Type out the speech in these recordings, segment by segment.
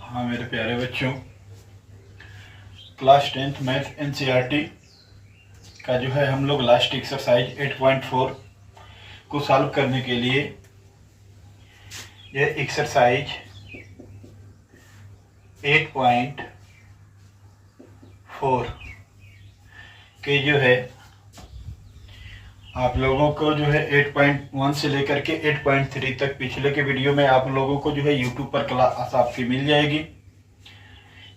हाँ मेरे प्यारे बच्चों, क्लास 10th मैथ एनसीईआरटी का जो है हम लोग लास्ट एक्सरसाइज 8.4 को सॉल्व करने के लिए ये एक्सरसाइज 8.4 के जो है आप लोगों को जो है 8.1 से लेकर के 8.3 तक पिछले के वीडियो में आप लोगों को जो है यूट्यूब पर क्लास आपकी मिल जाएगी।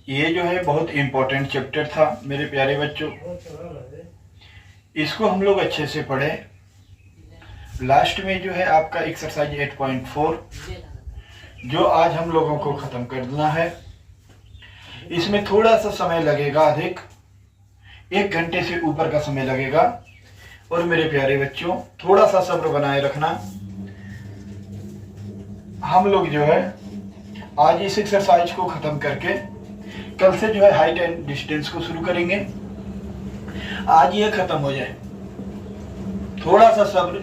ये जो है बहुत इम्पोर्टेंट चैप्टर था मेरे प्यारे बच्चों, इसको हम लोग अच्छे से पढ़ें। लास्ट में जो है आपका एक्सरसाइज 8.4 जो आज हम लोगों को ख़त्म करना है। इसमें थोड़ा सा समय लगेगा, अधिक 1 घंटे से ऊपर का समय लगेगा। और मेरे प्यारे बच्चों थोड़ा सा सब्र बनाए रखना। हम लोग जो है आज इस एक्सरसाइज को ख़त्म करके कल से जो है हाइट एंड डिस्टेंस को शुरू करेंगे। आज ये ख़त्म हो जाए, थोड़ा सा सब्र,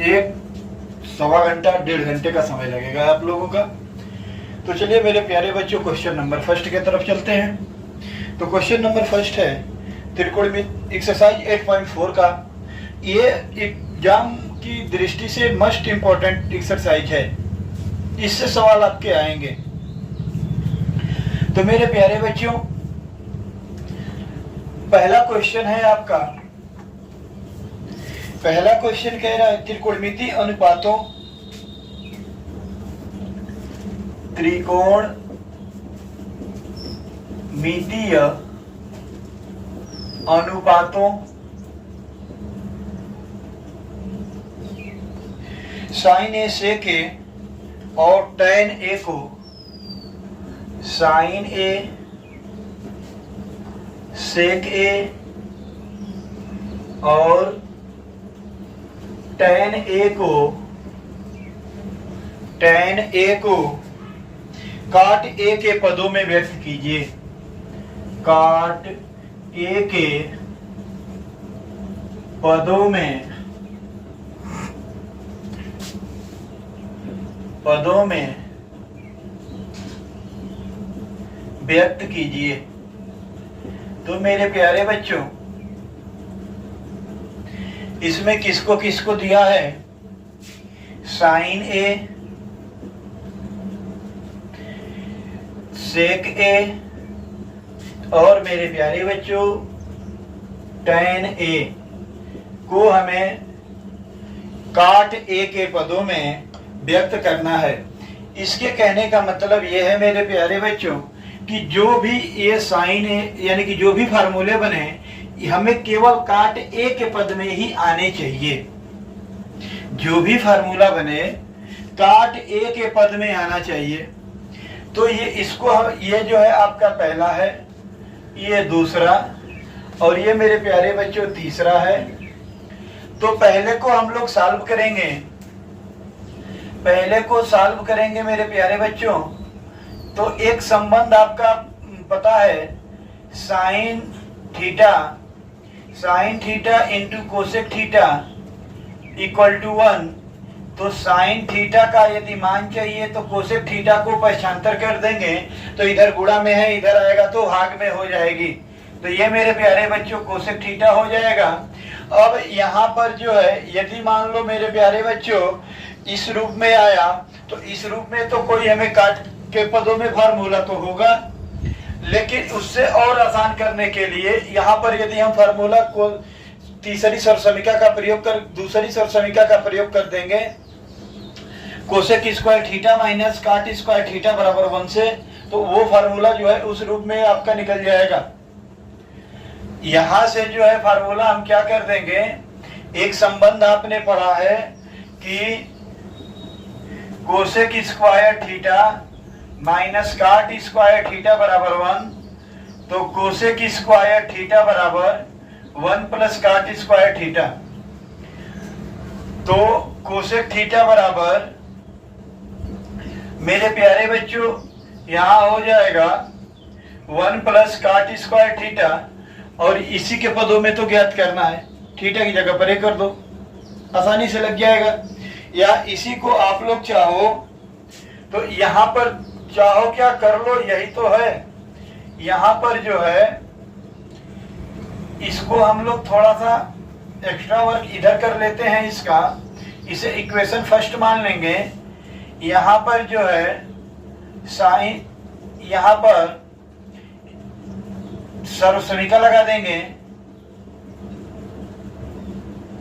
1-1.25 घंटा 1.5 घंटे का समय लगेगा आप लोगों का। तो चलिए मेरे प्यारे बच्चों क्वेश्चन नंबर फर्स्ट की तरफ चलते हैं। तो क्वेश्चन नंबर फर्स्ट है त्रिकोणमिति एक्सरसाइज 8.4 का। ये एग्जाम की दृष्टि से मस्ट इम्पोर्टेंट एक्सरसाइज है, इससे सवाल आपके आएंगे। तो मेरे प्यारे बच्चों पहला क्वेश्चन है आपका, पहला क्वेश्चन कह रहा है त्रिकोणमिति अनुपातों, त्रिकोणमितीय अनुपातों साइन ए सेक ए और टैन ए को साइन ए सेक ए और टैन ए को काट ए के पदों में व्यक्त कीजिए। काट ए के पदों में व्यक्त कीजिए। तो मेरे प्यारे बच्चों इसमें किसको किसको दिया है, साइन ए सेक ए और मेरे प्यारे बच्चों टैन ए को हमें काट ए के पदों में व्यक्त करना है। इसके कहने का मतलब यह है मेरे प्यारे बच्चों कि जो भी ये साइन ए यानी कि जो भी फार्मूले बने हमें केवल काट ए के पद में ही आने चाहिए। जो भी फार्मूला बने काट ए के पद में आना चाहिए। तो ये इसको ये जो है आपका पहला है, ये दूसरा और ये मेरे प्यारे बच्चों तीसरा है। तो पहले को हम लोग सॉल्व करेंगे, पहले को सॉल्व करेंगे मेरे प्यारे बच्चों। तो एक संबंध आपका पता है, sine theta into cosec theta equal to 1। तो साइन थीटा का यदि मान चाहिए तो कोसेक थीटा को पक्षांतर कर देंगे, तो इधर गुणा में है, इधर आएगा तो भाग में हो जाएगी। तो ये मेरे प्यारे बच्चों कोसेक थीटा हो जाएगा। अब यहाँ पर जो है यदि मान लो मेरे प्यारे बच्चों इस रूप में आया, तो इस रूप में तो कोई हमें काट के पदों में फार्मूला तो होगा, लेकिन उससे और आसान करने के लिए यहाँ पर यदि हम फार्मूला को दूसरी सरसमीका का प्रयोग कर देंगे, कोसेक स्क्वायर थीटा माइनस काट स्क्वायर थीटा बराबर 1 से, तो वो फार्मूला जो है उस रूप में आपका निकल जाएगा। यहां से जो है फार्मूला हम क्या कर देंगे, एक संबंध आपने पढ़ा है कि कोसेक स्क्वायर थीटा माइनस काट स्क्वायर थीटा बराबर 1। तो कोसेक स्क्वायर थीटा बराबर 1 प्लस काट स्क्वायर थीटा। तो कोसेक थीटा बराबर मेरे प्यारे बच्चों यहाँ हो जाएगा 1 प्लस काट स्क्वायर थीटा, और इसी के पदों में तो ज्ञात करना है, थीटा की जगह पर एक कर दो, आसानी से लग जाएगा। या इसी को आप लोग चाहो तो यहाँ पर चाहो क्या कर लो, यही तो है। यहां पर जो है इसको हम लोग थोड़ा सा एक्स्ट्रा वर्क इधर कर लेते हैं इसका, इसे इक्वेशन फर्स्ट मान लेंगे। यहां पर जो है साइन, यहां पर सर्वसमीका लगा देंगे।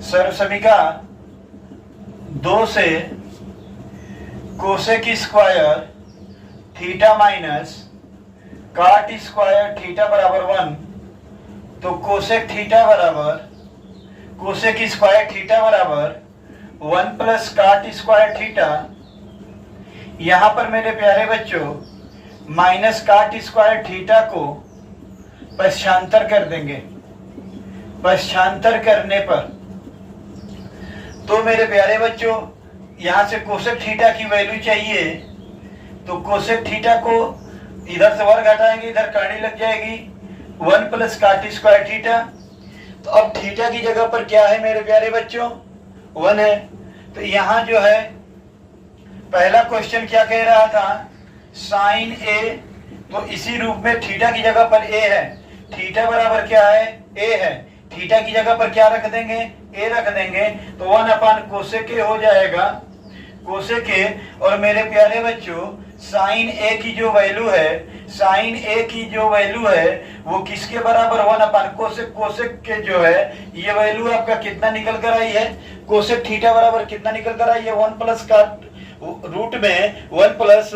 सर्वसमीका 2 से कोसेक स्क्वायर थीटा माइनस काट स्क्वायर थीटा बराबर 1, तो कोसेक थीटा बराबर कोसेक स्क्वायर थीटा बराबर 1 प्लस काट स्क्वायर थीटा। यहां पर मेरे प्यारे बच्चों माइनस काट स्क्वायर थीटा को पश्चांतर कर देंगे। पश्चांतर करने पर तो मेरे प्यारे बच्चों यहां से कोसेक थीटा की वैल्यू चाहिए, तो कोसेक थीटा को इधर से वर्ग हटाएंगे, इधर करनी लग जाएगी 1 प्लस काट स्क्वायर थीटा। तो अब थीटा की जगह पर क्या है मेरे प्यारे बच्चों, 1 है। तो यहां जो है पहला क्वेश्चन क्या कह रहा था, साइन ए, तो इसी रूप में थीटा की जगह पर ए है, थीटा बराबर क्या है, ए है। थीटा की जगह पर क्या रख देंगे, ए रख देंगे, तो 1 अपान कोसेक ए हो जाएगा, कोसेक ए। और मेरे प्यारे बच्चों साइन ए की जो वैल्यू है, साइन ए की जो वैल्यू है वो किसके बराबर, 1 अपान कोसेक। कोसेक के जो है ये वैल्यू आपका कितना निकल कर आई है, कोसेक थीटा बराबर कितना निकल कर आई है, 1 प्लस काट रूट में 1 प्लस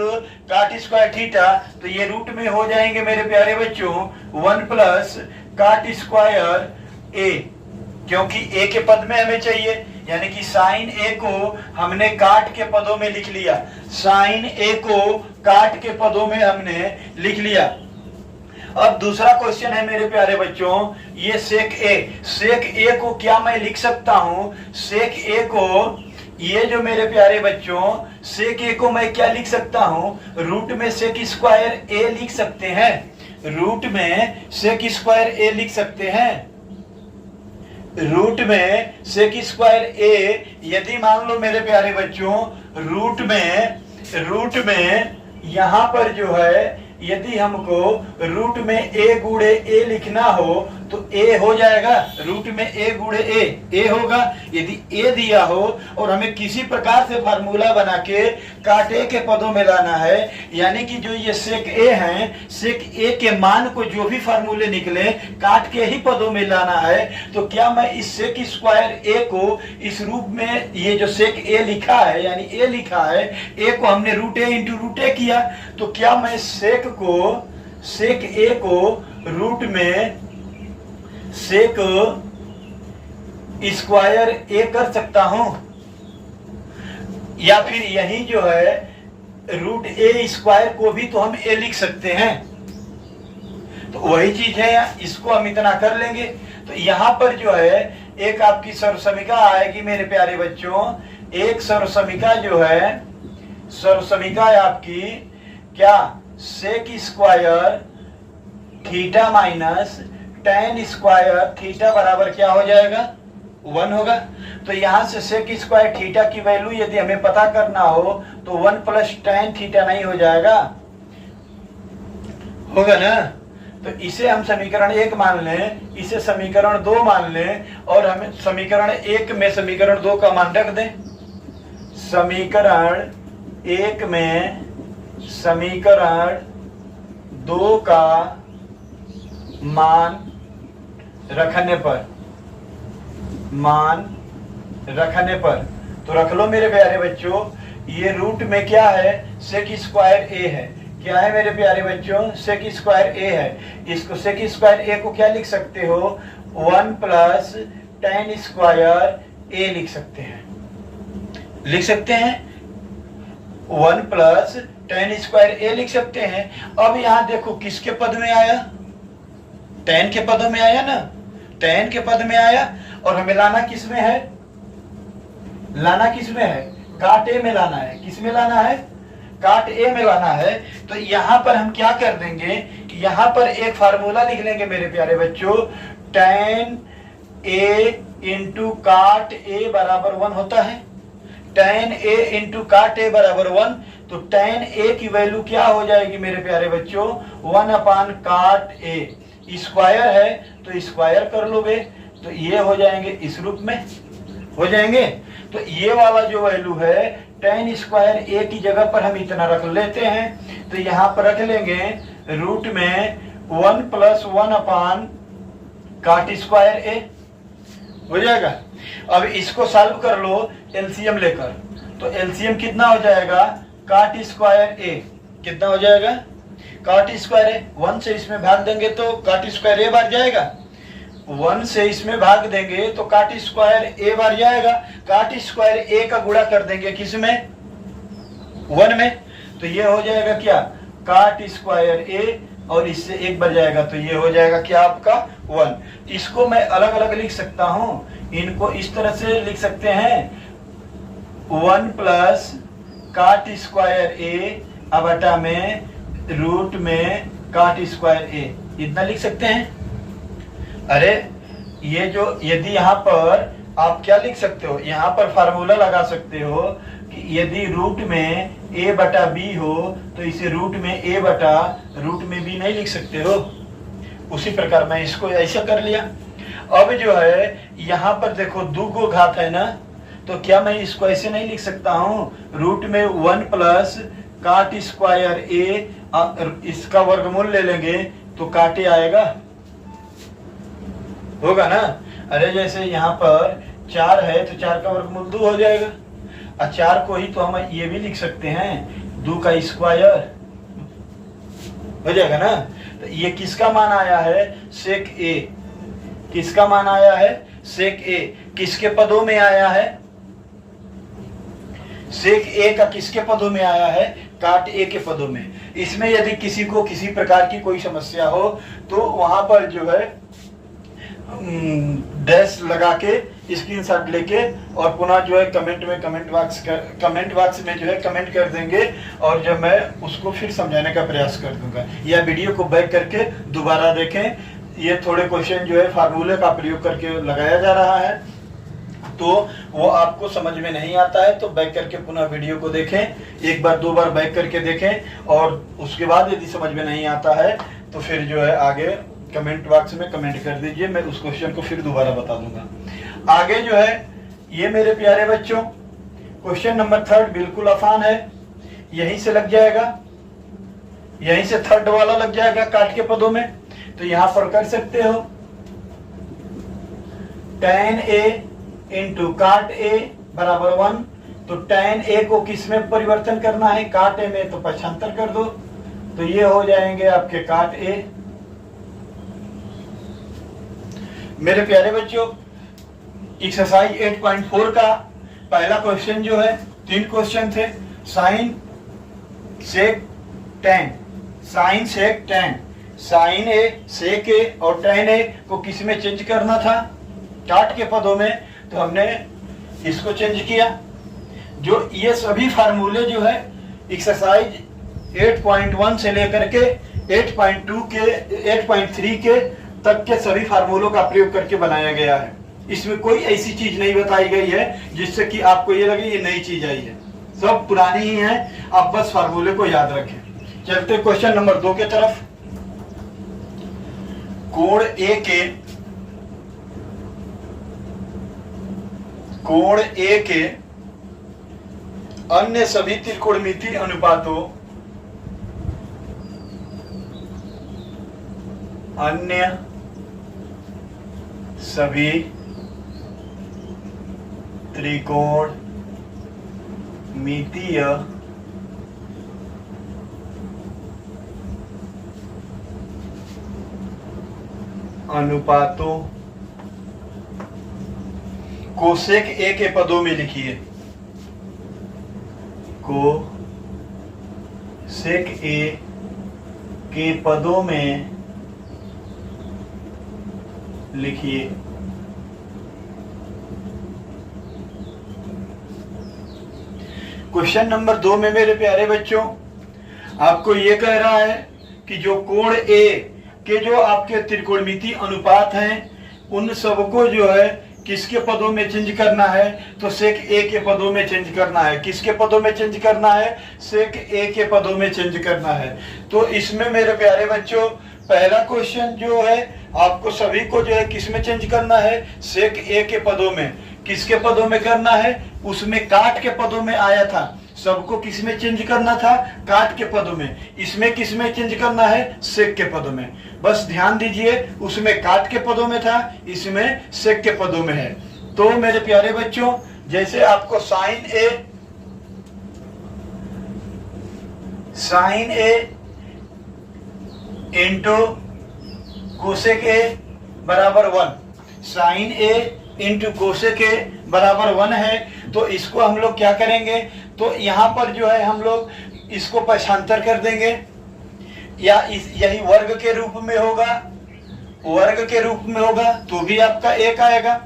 काट स्क्वायर थीटा। तो ये रूट में हो जाएंगे मेरे प्यारे बच्चों 1 प्लस काट स्क्वायर ए, क्योंकि ए के पद में हमें चाहिए, यानी कि साइन ए को हमने काट के पदों में लिख लिया, साइन ए को काट के पदों में हमने लिख लिया। अब दूसरा क्वेश्चन है मेरे प्यारे बच्चों, ये सेक ए, सेक ए को क्या मैं लिख सकता हूं, सेक ए को, ये जो मेरे प्यारे बच्चों सेक ए को मैं क्या लिख सकता हूं, रूट में सेक स्क्वायर ए लिख सकते हैं, रूट में सेक स्क्वायर ए लिख सकते हैं, रूट में सेक स्क्वायर ए। यदि मान लो मेरे प्यारे बच्चों रूट में यहां पर जो है यदि हमको रूट में ए गुड़े ए लिखना हो तो ए हो जाएगा, रूट में ए गुड़े ए होगा। यदि ए दिया हो और हमें किसी प्रकार से फार्मूला बना के काट ए के पदों में लाना है, यानी कि जो ये सेक ए हैं, सेक ए के मान को जो भी फार्मूले निकले काट के ही पदों में लाना है, तो क्या मैं इस सेक स्क्वायर ए को इस रूप में, ये जो सेक ए लिखा है यानी ए लिखा है, ए को हमने रूट ए इंटू रूट ए किया, तो क्या मैं सेक ए को रूट में सेक स्क्वायर ए कर सकता हूं, या फिर यही जो है रूट ए स्क्वायर को भी तो हम ए लिख सकते हैं। तो वही चीज है, इसको हम इतना कर लेंगे। तो यहां पर जो है एक आपकी सर्वसमीका आएगी मेरे प्यारे बच्चों, एक सर्वसमीका जो है, सर्वसमीका है आपकी क्या, sec square theta minus tan square theta बराबर क्या हो जाएगा, 1 होगा। तो यहां से सेक स्क्वायर थीटा की वैल्यू यदि हमें पता करना हो तो 1 प्लस टेन थीटा नहीं हो जाएगा, होगा ना। तो इसे हम समीकरण 1 मान लें, इसे समीकरण 2 मान लें, और हमें समीकरण 1 में समीकरण 2 का मान रख दें। समीकरण 1 में समीकरण 2 का मान रखने पर तो रख लो मेरे प्यारे बच्चों, ये रूट में क्या है, सेक स्क्वायर ए है, क्या है मेरे प्यारे बच्चों, सेक स्क्वायर ए है। इसको सेक स्क्वायर ए को क्या लिख सकते हो, 1 प्लस टेन स्क्वायर ए लिख सकते हैं, 1 प्लस टेन स्क्वायर ए लिख सकते हैं। अब यहां देखो किसके पद में आया, टेन के पद में आया ना, टेन के पद में आया, और हमें लाना किस में है, काट ए में लाना है। किस में लाना है, काट ए में लाना है। तो यहां पर हम क्या कर देंगे, यहां पर एक फार्मूला लिख लेंगे मेरे प्यारे बच्चों, टेन ए इंटू काट ए बराबर 1 होता है, टेन ए इंटू काट ए बराबर 1। तो tan a की वैल्यू क्या हो जाएगी मेरे प्यारे बच्चों, 1/cot a। स्क्वायर है तो स्क्वायर कर लोगे तो ये हो जाएंगे, इस रूप में हो जाएंगे। तो ये वाला जो वैल्यू है tan स्क्वायर a की जगह पर हम इतना रख लेते हैं, तो यहाँ पर रख लेंगे रूट में 1 + 1/cot स्क्वायर a हो जाएगा। अब इसको सॉल्व कर लो एलसीएम लेकर, तो एलसीएम कितना हो जाएगा, cot स्क्वायर a कितना हो जाएगा, cot स्क्वायर a 1 से इसमें भाग देंगे तो cot स्क्वायर a बार जाएगा, 1 से इसमें भाग देंगे तो cot स्क्वायर a बार जाएगा। cot स्क्वायर a का गुणा कर देंगे किस में, 1 में, तो ये हो जाएगा क्या, cot स्क्वायर a और इससे एक बार जाएगा तो ये हो जाएगा क्या आपका 1। इसको मैं अलग अलग लिख सकता हूं, इनको इस तरह से लिख सकते हैं 1 + cot स्क्वायर a बटा में रूट में cot स्क्वायर a, इतना लिख सकते हैं। अरे ये जो, यदि यहाँ पर आप क्या लिख सकते हो, यहाँ पर फार्मूला लगा सकते हो कि यदि रूट में a बटा b हो तो इसे रूट में a बटा रूट में b नहीं लिख सकते हो। उसी प्रकार मैं इसको ऐसा कर लिया। अब जो है यहाँ पर देखो 2 को घात है ना, तो क्या मैं इसको ऐसे नहीं लिख सकता हूँ, रूट में 1 + cot स्क्वायर a, इसका वर्गमूल ले लेंगे तो cot a आएगा, होगा ना। अरे जैसे यहाँ पर 4 है तो 4 का वर्गमूल 2 हो जाएगा, और 4 को ही तो हम ये भी लिख सकते हैं 2 का स्क्वायर हो जाएगा ना। तो ये किसका मान आया है, सेक a, किसका मान आया है, सेक a, किसके पदों में आया है, सेक a का किसके पदों में आया है, cot a के पदों में। इसमें यदि किसी को किसी प्रकार की कोई समस्या हो तो वहां पर जो है डैश लगा के स्क्रीनशॉट लेके और पुनः जो है कमेंट बॉक्स में जो है कमेंट कर देंगे, और जब मैं उसको फिर समझाने का प्रयास कर दूंगा, या वीडियो को बैक करके दोबारा देखें। ये थोड़े क्वेश्चन जो है फार्मूले का प्रयोग करके लगाया जा रहा है, तो वो आपको समझ में नहीं आता है तो बैक करके पुनः वीडियो को देखें, 1 बार 2 बार बैक करके देखें, और उसके बाद यदि समझ में नहीं आता है तो फिर जो है आगे कमेंट बॉक्स में कमेंट कर दीजिए, मैं उस क्वेश्चन को फिर दोबारा बता दूंगा। आगे जो है ये मेरे प्यारे बच्चों क्वेश्चन नंबर 3 बिल्कुल आसान है, यहीं से लग जाएगा, यहीं से थर्ड वाला लग जाएगा काट के पदों में, तो यहां पर कर सकते हो tan a into cot a बराबर 1। तो tan a को किस में परिवर्तन करना है, cot a में, तो पक्षांतर कर दो, तो ये हो जाएंगे आपके cot a। मेरे प्यारे बच्चों एक्सरसाइज 8.4 का पहला क्वेश्चन जो है, 3 क्वेश्चन थे, साइन सेक tan, साइन सेक tan, साइन ए सेक ए और tan ए को किस में चेंज करना था, cot के पदों में, तो हमने इसको चेंज किया। जो ये सभी फार्मूले जो है एक्सरसाइज 8.1 से लेकर के 8.2 के 8.3 के तक के सभी फार्मूलों का प्रयोग करके बनाया गया है। इसमें कोई ऐसी चीज नहीं बताई गई है जिससे कि आपको ये लगे ये नई चीज आई है, सब पुरानी ही है, आप बस फार्मूले को याद रखें। चलते क्वेश्चन नंबर 2 के तरफ। कोण ए के अन्य सभी त्रिकोणमितीय अनुपातों त्रिकोणमितीय अनुपातों को सेक ए के पदों में लिखिए, को सेक ए के पदों में लिखिए। क्वेश्चन नंबर 2 में मेरे प्यारे बच्चों आपको ये कह रहा है कि जो कोण ए के जो आपके त्रिकोणमितीय अनुपात हैं उन सबको जो है किसके पदों में चेंज करना है, तो सेक ए के पदों में चेंज करना है। किसके पदों में चेंज करना है, सेक ए के पदों में चेंज करना है। तो इसमें मेरे प्यारे बच्चों पहला क्वेश्चन जो है आपको सभी को जो है किस में चेंज करना है, सेक ए के पदों में। किसके पदों में करना है, उसमें काट के पदों में आया था, सबको किस में चेंज करना था, काट के पदों में। इसमें किस में चेंज करना है, सेक के पदों में। बस ध्यान दीजिए, उसमें काट के पदों में था, इसमें सेक के पदों में है। तो मेरे प्यारे बच्चों जैसे आपको sine a into cosec a बराबर 1, sine a into cosec a बराबर 1 है। तो इसको हम लोग क्या करेंगे, तो यहाँ पर जो है हम लोग इसको पक्षांतर कर देंगे, या यही वर्ग के रूप में होगा, वर्ग के रूप में होगा तो भी आपका एक आएगा।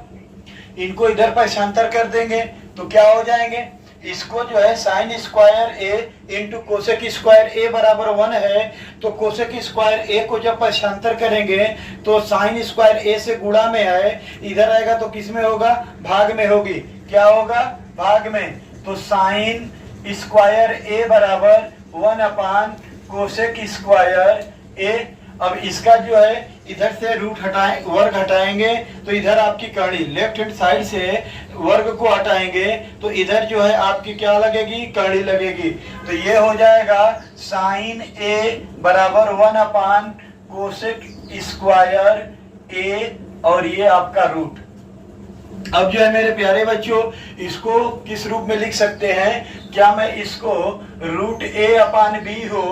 इनको इधर पक्षांतर कर देंगे तो क्या हो जाएंगे, इसको जो है sine square A into cosec square a बराबर 1 है। तो कोसेक स्क्वायर ए को जब पक्षांतर करेंगे तो साइन स्क्वायर ए से गुणा में है, इधर आएगा तो किस में होगा, भाग में होगी। क्या होगा, भाग में। तो साइन स्क्वायर ए बराबर 1 अपान कोसेक स्क्वायर ए। अब इसका जो है इधर से रूट हटाए, वर्ग हटाएंगे तो इधर आपकी कड़ी लेफ्ट हैंड साइड से वर्ग को हटाएंगे तो इधर जो है आपकी क्या लगेगी, कड़ी लगेगी। तो ये हो जाएगा साइन ए बराबर 1 अपान कोसेक स्क्वायर ए और ये आपका रूट। अब जो है मेरे प्यारे बच्चों इसको किस रूप में लिख सकते हैं, क्या मैं इसको रूट ए अपान बी हो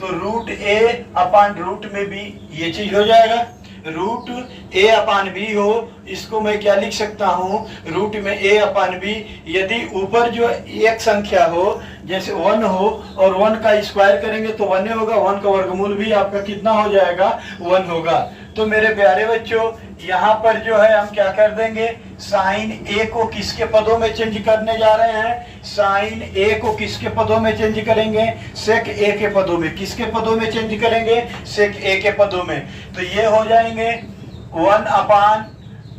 तो रूट ए अपान रूट में बी, ये चीज हो जाएगा। रूट ए अपान बी हो, इसको मैं क्या लिख सकता हूँ, रूट में ए अपान बी। यदि ऊपर जो एक संख्या हो जैसे 1 हो और 1 का स्क्वायर करेंगे तो 1 होगा, 1 का वर्गमूल भी आपका कितना हो जाएगा, 1 होगा। तो मेरे प्यारे बच्चों यहाँ पर जो है हम क्या कर देंगे, साइन ए को किसके पदों में चेंज करने जा रहे हैं, साइन ए को किसके पदों में चेंज करेंगे, सेक ए के पदों में। किसके पदों में चेंज करेंगे, सेक ए के पदों में। तो ये हो जाएंगे 1 अपान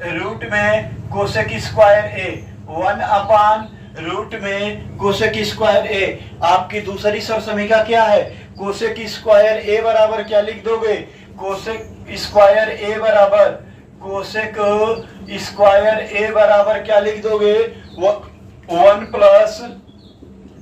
रूट में कोसेक स्क्वायर ए, 1 अपान रूट में कोसेक स्क्वायर ए। आपकी दूसरी सरसमीका क्या है, कोसेक स्क्वायर ए बराबर क्या लिख दोगे, कोसेक स्क्वायर ए बराबर, कोसेक स्क्वायर ए बराबर क्या लिख दोगे, 1 प्लस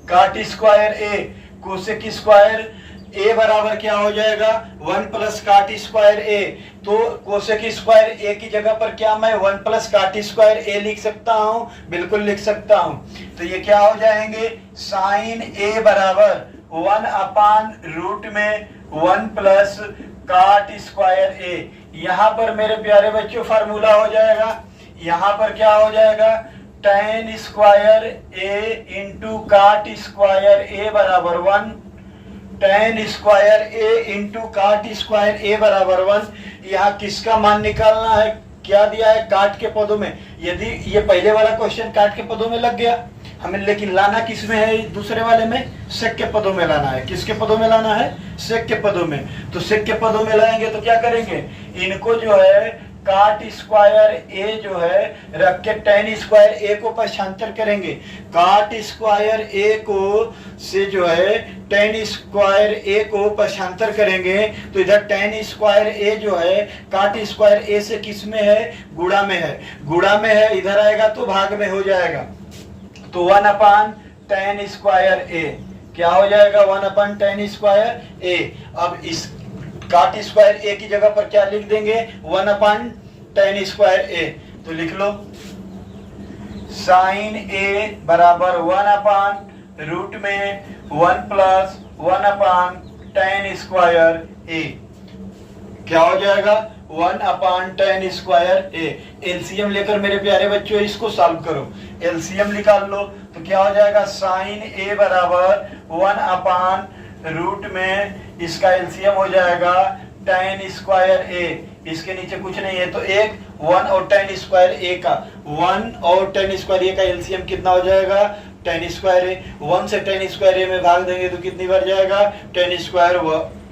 काट square A. Cosec square a बराबर क्या हो जाएगा, 1 प्लस काट स्क्वायर ए। तो कोसेक स्क्वायर ए की जगह पर क्या मैं 1 प्लस काट स्क्वायर ए लिख सकता हूं, बिल्कुल लिख सकता हूं। तो ये क्या हो जाएंगे, साइन ए बराबर 1 अपान रूट में 1 प्लस काट स्क्वायर ए। यहाँ पर मेरे प्यारे बच्चों फार्मूला हो जाएगा, यहाँ पर क्या हो जाएगा, tan स्क्वायर ए इंटू काट स्क्वायर ए बराबर 1, tan स्क्वायर ए इंटू काट स्क्वायर ए बराबर 1। यहाँ किसका मान निकालना है, क्या दिया है, काट के पदों में। यदि ये पहले वाला क्वेश्चन काट के पदों में लग गया हमें, लेकिन लाना किस में है, दूसरे वाले में सेक के पदों में लाना है। किसके पदों में लाना है, सेक के पदों में। तो सेक के पदों में लाएंगे तो क्या करेंगे, इनको जो है काट स्क्वायर ए जो है रख के tan स्क्वायर ए को पक्षांतर करेंगे। काट स्क्वायर ए को से जो है tan स्क्वायर ए को पक्षांतर करेंगे तो इधर tan स्क्वायर ए जो है काट स्क्वायर ए से किस में है, गुणा में है, गुणा में है, इधर आएगा तो भाग में हो जाएगा। तो 1 अपान tan स्क्वायर ए क्या हो जाएगा, 1 अपान tan स्क्वायर ए। अब इस काट स्क्वायर ए की जगह पर क्या लिख देंगे, 1 अपान tan स्क्वायर ए। तो लिख लो साइन ए बराबर 1 अपान रूट में 1 प्लस 1 अपान tan स्क्वायर ए। क्या हो जाएगा, 1 अपान tan स्क्वायर ए। एलसीएम लेकर मेरे प्यारे बच्चों इसको सॉल्व करो, एलसीएम निकाल लो। तो क्या हो जाएगा, साइन ए बराबर 1 अपान रूट में इसका एलसीएम हो जाएगा tan स्क्वायर ए। इसके नीचे कुछ नहीं है तो 1 और tan स्क्वायर ए का 1 और tan स्क्वायर ए का एलसीएम कितना हो जाएगा, tan स्क्वायर ए। 1 से tan स्क्वायर ए में भाग देंगे तो कितनी बार जाएगा, tan स्क्वायर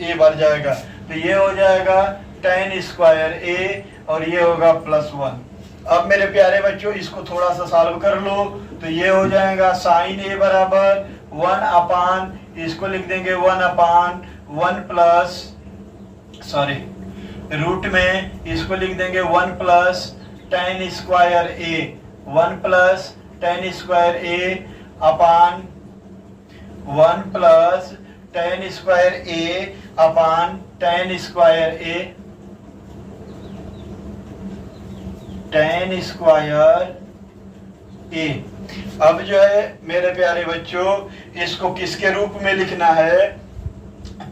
ए बार जाएगा। तो ये हो जाएगा tan स्क्वायर ए और ये होगा +1। अब मेरे प्यारे बच्चों इसको थोड़ा सा सॉल्व कर लो, तो ये हो जाएगा साइन ए बराबर 1 अपान, इसको लिख देंगे 1 अपान 1 प्लस रूट में इसको लिख देंगे 1 प्लस tan स्क्वायर ए, 1 प्लस tan स्क्वायर ए अपान 1 प्लस tan स्क्वायर ए अपान tan स्क्वायर ए, tan स्क्वायर ए। अब जो है मेरे प्यारे बच्चों इसको किसके रूप में लिखना है,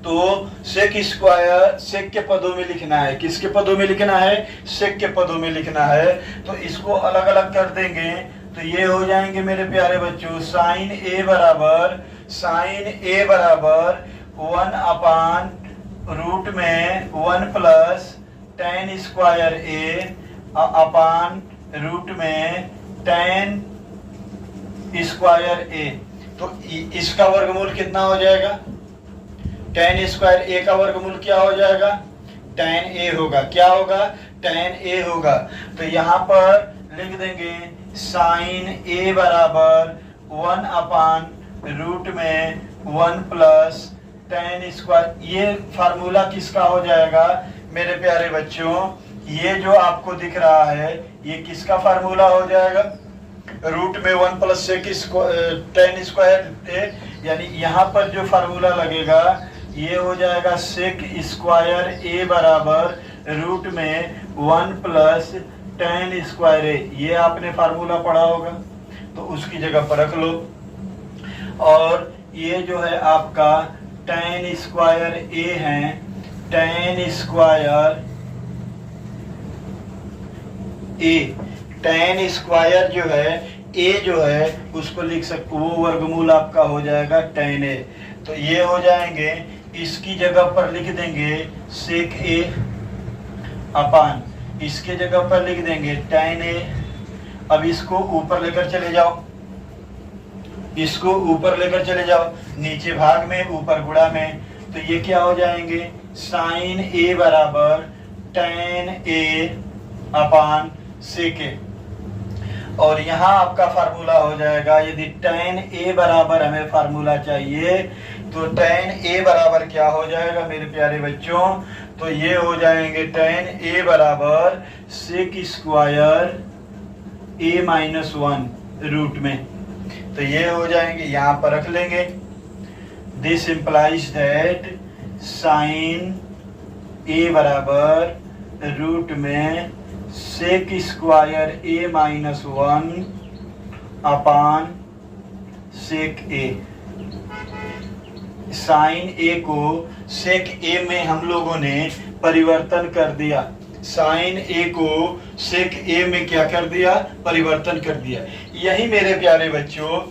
तो सेक स्क्वायर, सेक के पदों में लिखना है। किसके पदों में लिखना है, सेक के पदों में लिखना है। तो इसको अलग अलग कर देंगे, तो ये हो जाएंगे मेरे प्यारे बच्चों साइन ए बराबर 1 अपान रूट में 1 प्लस tan स्क्वायर ए अपान रूट में tan स्क्वायर ए। तो इसका वर्गमूल कितना हो जाएगा, tan स्क्वायर ए का वर्गमूल क्या हो जाएगा, tan ए होगा। क्या होगा, tan ए होगा। तो यहाँ पर लिख देंगे साइन ए बराबर 1 अपान रूट में 1 प्लस tan स्क्वायर। ये फार्मूला किसका हो जाएगा मेरे प्यारे बच्चों, ये जो आपको दिख रहा है ये किसका फार्मूला हो जाएगा, रूट में 1 प्लस tan स्क्वायर ए, यानी यहाँ पर जो फार्मूला लगेगा ये हो जाएगा सेक स्क्वायर ए बराबर रूट में 1 प्लस tan स्क्वायर ए। ये आपने फार्मूला पढ़ा होगा तो उसकी जगह पर रख लो। और ये जो है आपका tan स्क्वायर ए है, tan स्क्वायर ए, tan स्क्वायर जो है ए जो है उसको लिख सकते, वो वर्गमूल आपका हो जाएगा tan ए। तो ये हो जाएंगे, इसकी जगह पर लिख देंगे सेक ए अपान, इसके जगह पर लिख देंगे tan ए। अब इसको ऊपर लेकर चले जाओ, इसको ऊपर लेकर चले जाओ, नीचे भाग में ऊपर गुणा में, तो ये क्या हो जाएंगे साइन ए बराबर tan ए अपान सेक ए। और यहाँ आपका फार्मूला हो जाएगा, यदि tan ए बराबर हमें फार्मूला चाहिए तो tan ए बराबर क्या हो जाएगा मेरे प्यारे बच्चों, तो ये हो जाएंगे tan ए बराबर सेक स्क्वायर ए माइनस 1 रूट में। तो ये हो जाएंगे, यहाँ पर रख लेंगे, दिस इम्प्लाइज दैट साइन ए बराबर रूट में सेक स्क्वायर ए माइनस 1 अपान सेक ए। साइन ए को सेक ए में हम लोगों ने परिवर्तन कर दिया, साइन ए को सेक ए में क्या कर दिया, परिवर्तन कर दिया। यही मेरे प्यारे बच्चों,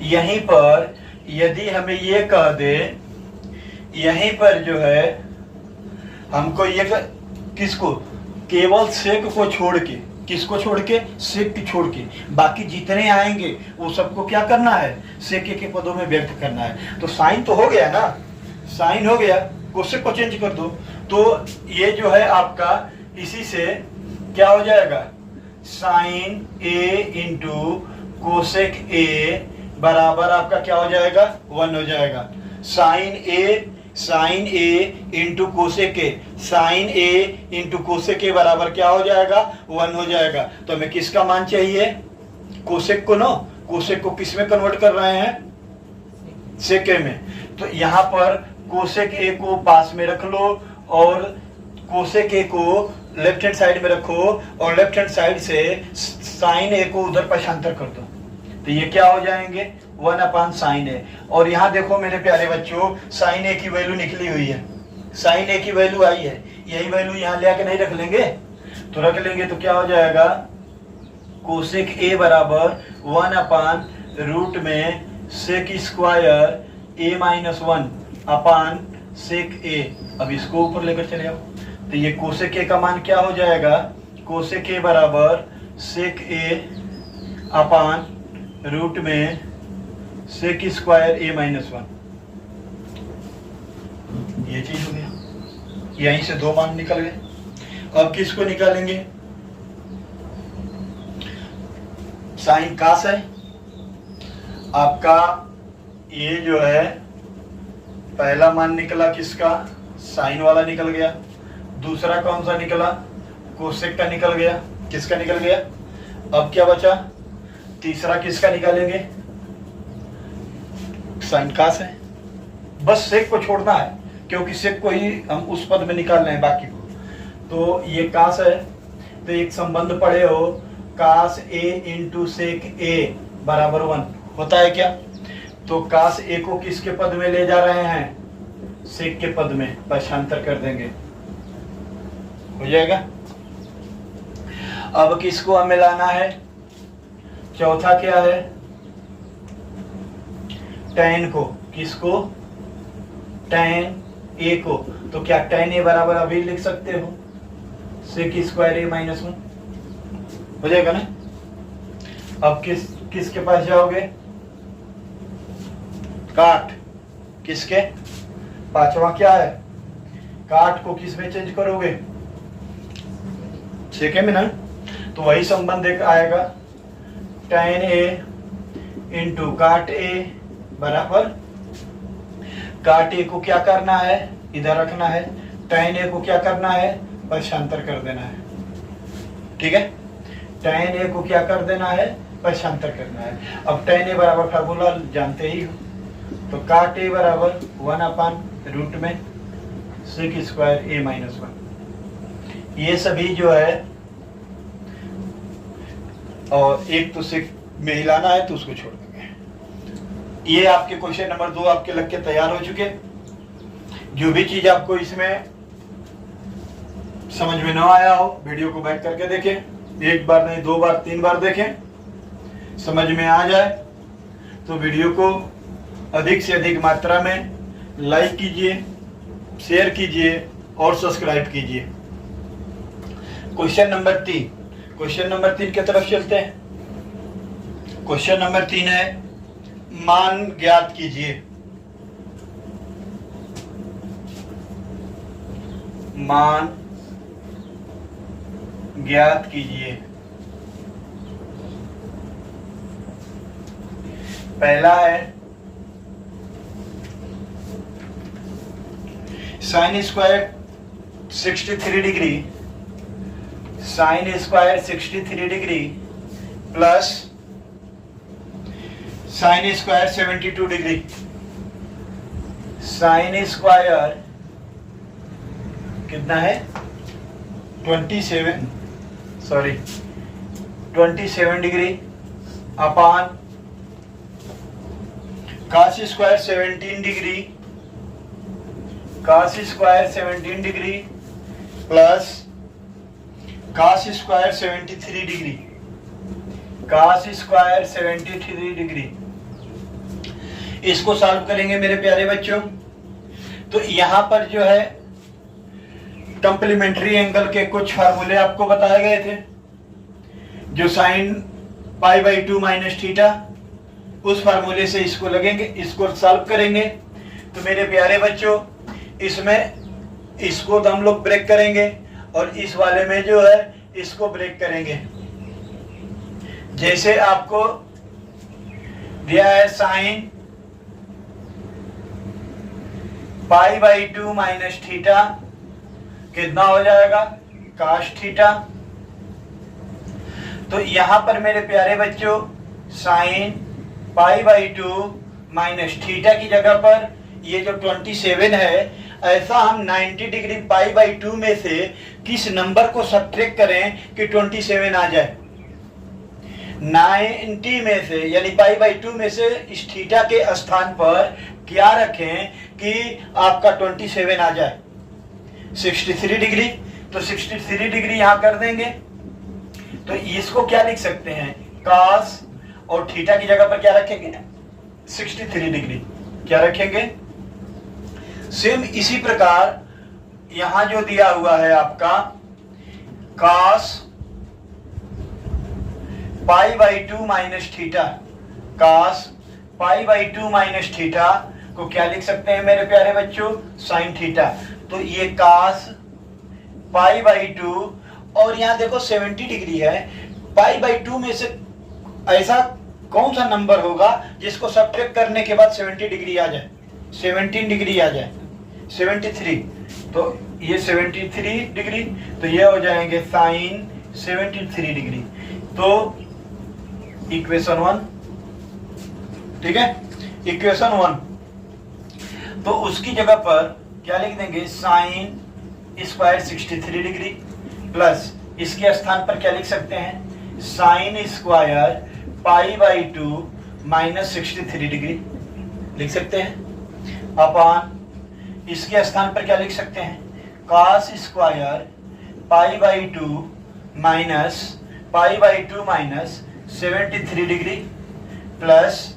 यहीं पर यदि हमें ये कह दे, यहीं पर जो है हमको ये किसको, केवल सेक को छोड़ के, किसको छोड़ के, सेक की छोड़ के बाकी जितने आएंगे वो सबको क्या करना है, सेक के पदों में व्यक्त करना है। तो साइन तो हो गया ना, साइन हो गया, कोसेक को चेंज कर दो, तो ये जो है आपका इसी से क्या हो जाएगा, sine a into cosec a बराबर आपका क्या हो जाएगा, 1 हो जाएगा। Sine a into cosec a, sine a into cosec a बराबर क्या हो जाएगा, 1 हो जाएगा। तो हमें किसका मान चाहिए, कोसेक को ना, कोसेक को किस में कन्वर्ट कर रहे हैं, सेक ए में। तो यहाँ पर कोसेक ए को पास में रख लो और कोसेक ए को लेफ्ट हैंड साइड में रखो और लेफ्ट हैंड साइड से साइन ए को उधर पक्षांतर कर दो, तो ये क्या हो जाएंगे 1 अपान साइन ए। और यहाँ देखो मेरे प्यारे बच्चों साइन ए की वैल्यू निकली हुई है, साइन ए की वैल्यू आई है, यही वैल्यू यहाँ ले आके नहीं रख लेंगे, तो रख लेंगे तो क्या हो जाएगा कोसेक ए बराबर 1 अपान रूट में सेक स्क्वायर ए माइनस 1 अपान सेक ए। अब इसको ऊपर लेकर चले जाओ, तो ये कोसेक ए का मान क्या हो जाएगा, कोसेक ए बराबर सेक ए अपान रूट में सेक स्क्वायर ए माइनस 1। ये चीज हो गया, यहीं से 2 मान निकल गए। अब किसको निकालेंगे, साइन कास है आपका, ये जो है पहला मान निकला किसका, साइन वाला निकल गया। दूसरा कौन सा निकला, कोसेक का निकल गया। किसका निकल गया, अब क्या बचा, तीसरा किसका निकालेंगे, साइन कास है। बस सेक को छोड़ना है क्योंकि सेक को ही हम उस पद में निकाल रहे हैं बाकी को। तो ये कास है, तो एक संबंध पढ़े हो, कास ए इंटू सेक ए बराबर 1 होता है क्या। तो कास ए को किसके पद में ले जा रहे हैं, सेक के पद में, पक्षांतर कर देंगे, हो जाएगा। अब किसको हमें लाना है, चौथा क्या है, tan को, किसको, tan ए को। तो क्या tan ए बराबर अभी लिख सकते हो, सेक स्क्वायर ए माइनस 1 हो जाएगा ना। अब किसके पास जाओगे, काट, किसके, पांचवा क्या है, काट को किस में चेंज करोगे, सेके में ना। तो वही संबंध एक आएगा, tan ए इंटू काट ए बराबर, काट ए को क्या करना है, इधर रखना है, tan ए को क्या करना है, पक्षांतर कर देना है। ठीक है, tan ए को क्या कर देना है, पक्षांतर करना है। अब tan ए बराबर फार्मूला जानते ही हो, तो काट ए बराबर 1/रूट में सेक स्क्वायर ए माइनस 1। ये सभी जो है, और एक तो सेक में हिलाना है तो उसको छोड़ देंगे। ये आपके क्वेश्चन नंबर 2 आपके लग के तैयार हो चुके। जो भी चीज आपको इसमें समझ में ना आया हो, वीडियो को बैक करके देखें, एक बार नहीं 2 बार 3 बार देखें, समझ में आ जाए तो वीडियो को अधिक से अधिक मात्रा में लाइक कीजिए, शेयर कीजिए और सब्सक्राइब कीजिए। क्वेश्चन नंबर 3, क्वेश्चन नंबर 3 की तरफ चलते हैं। क्वेश्चन नंबर 3 है, मान ज्ञात कीजिए। मान ज्ञात कीजिए। पहला है sine square 63 degree, sine square 63 degree plus sine square 72 degree. Sine square कितना है, 27 डिग्री अपान cos square 17 degree, cos square 17 degree plus cos square 73 degree, cos square 73 degree. इसको सॉल्व करेंगे मेरे प्यारे बच्चों। तो यहां पर जो है कंप्लीमेंट्री एंगल के कुछ फार्मूले आपको बताए गए थे, जो साइन π/2 माइनस थीटा, उस फार्मूले से इसको लगेंगे, इसको सॉल्व करेंगे। तो मेरे प्यारे बच्चों, इसमें इसको तो हम लोग ब्रेक करेंगे और इस वाले में जो है इसको ब्रेक करेंगे। जैसे आपको दिया है साइन π/2 माइनस थीटा, कितना हो जाएगा, काश थीटा। तो यहां पर मेरे प्यारे बच्चों साइन π/2 माइनस थीटा की जगह पर ये जो 27 है, ऐसा हम 90 डिग्री π/2 में से किस नंबर को सब्ट्रैक्ट करें कि 27 आ जाए। 90 में से यानी π/2 में से इस थीटा के स्थान पर क्या रखें कि आपका 27 आ जाए, 63 डिग्री। तो 63 डिग्री यहां कर देंगे। तो इसको क्या लिख सकते हैं, cos, और थीटा की जगह पर क्या रखेंगे, 63 डिग्री क्या रखेंगे। सेम इसी प्रकार यहां जो दिया हुआ है आपका cos π/2 minus theta, cos π/2 minus theta को क्या लिख सकते हैं मेरे प्यारे बच्चों, साइन थीटा। तो ये cos π/2 और यहां देखो 70 डिग्री है, π/2 में से ऐसा कौन सा नंबर होगा जिसको सब्ट्रैक्ट करने के बाद 70 डिग्री आ जाए, 17 डिग्री आ जाए, 73, तो ये 73 डिग्री, तो ये हो जाएंगे साइन 73 डिग्री। तो इक्वेशन 1, ठीक है, इक्वेशन 1, तो उसकी जगह पर क्या लिख देंगे, साइन स्क्वायर 63 डिग्री प्लस इसके स्थान पर क्या लिख सकते हैं, sine square pi by 2 minus 63 degree लिख सकते हैं, अपान इसके स्थान पर क्या लिख सकते हैं, cos square pi by 2 minus 73 degree plus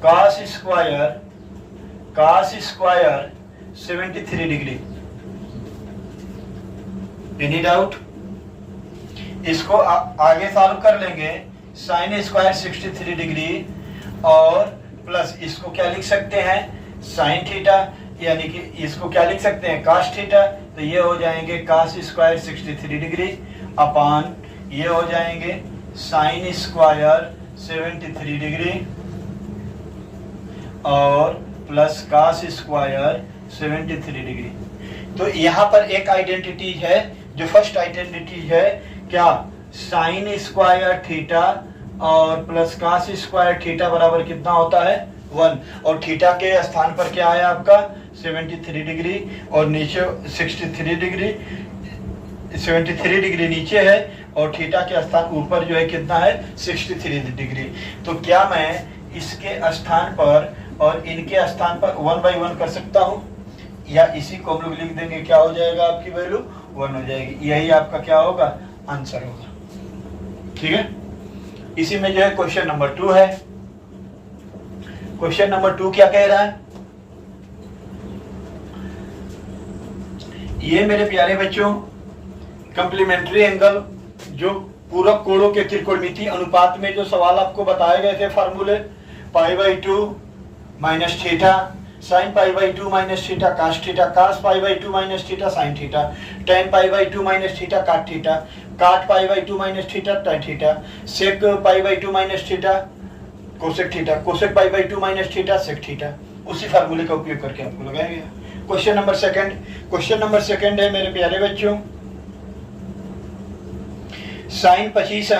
cos square 73 degree. Any doubt? इसको आगे सॉल्व कर लेंगे, साइन स्क्वायर 63 डिग्री और प्लस इसको क्या लिख सकते हैं, साइन थीटा, यानी कि इसको क्या लिख सकते हैं, कॉस थीटा, तो ये हो जाएंगे कॉस स्क्वायर 63 डिग्री अपान ये हो जाएंगे साइन स्क्वायर 73 डिग्री और प्लस कॉस स्क्वायर 73 डिग्री। तो यहाँ पर एक आइडेंटिटी है, जो फर्स्ट आइडेंटिटी है क्या, साइन स्क्वायर थीटा और प्लस कॉस स्क्वायर थीटा बराबर कितना होता है, 1, और थीटा के स्थान पर क्या है आपका 73 डिग्री और नीचे 63 डिग्री, 73 डिग्री नीचे है और थीटा के स्थान ऊपर जो है कितना है 63 डिग्री। तो क्या मैं इसके स्थान पर और इनके स्थान पर 1/1 कर सकता हूँ, या इसी को हम लोग लिख देंगे, क्या हो जाएगा आपकी वैल्यू 1 हो जाएगी। यही आपका क्या होगा, आंसर होगा। ठीक है, इसी में जो है क्वेश्चन नंबर 2 है। क्वेश्चन नंबर 2 क्या कह रहा है, ये मेरे प्यारे बच्चों कंप्लीमेंट्री एंगल, जो पूरक कोणों के त्रिकोणमितीय अनुपात में जो सवाल आपको बताए गए थे फार्मूले, π/2 minus theta sine π/2 minus theta cos theta, cos π/2 minus theta sine theta, tan π/2 minus theta cot theta, cot π/2 minus theta tan theta, sec π/2 minus theta cosec theta, cosec π/2 minus theta sec theta. उसी फार्मूले का उपयोग करके आपको लगाया गया। Question number second है मेरे प्यारे बच्चों, साइन 25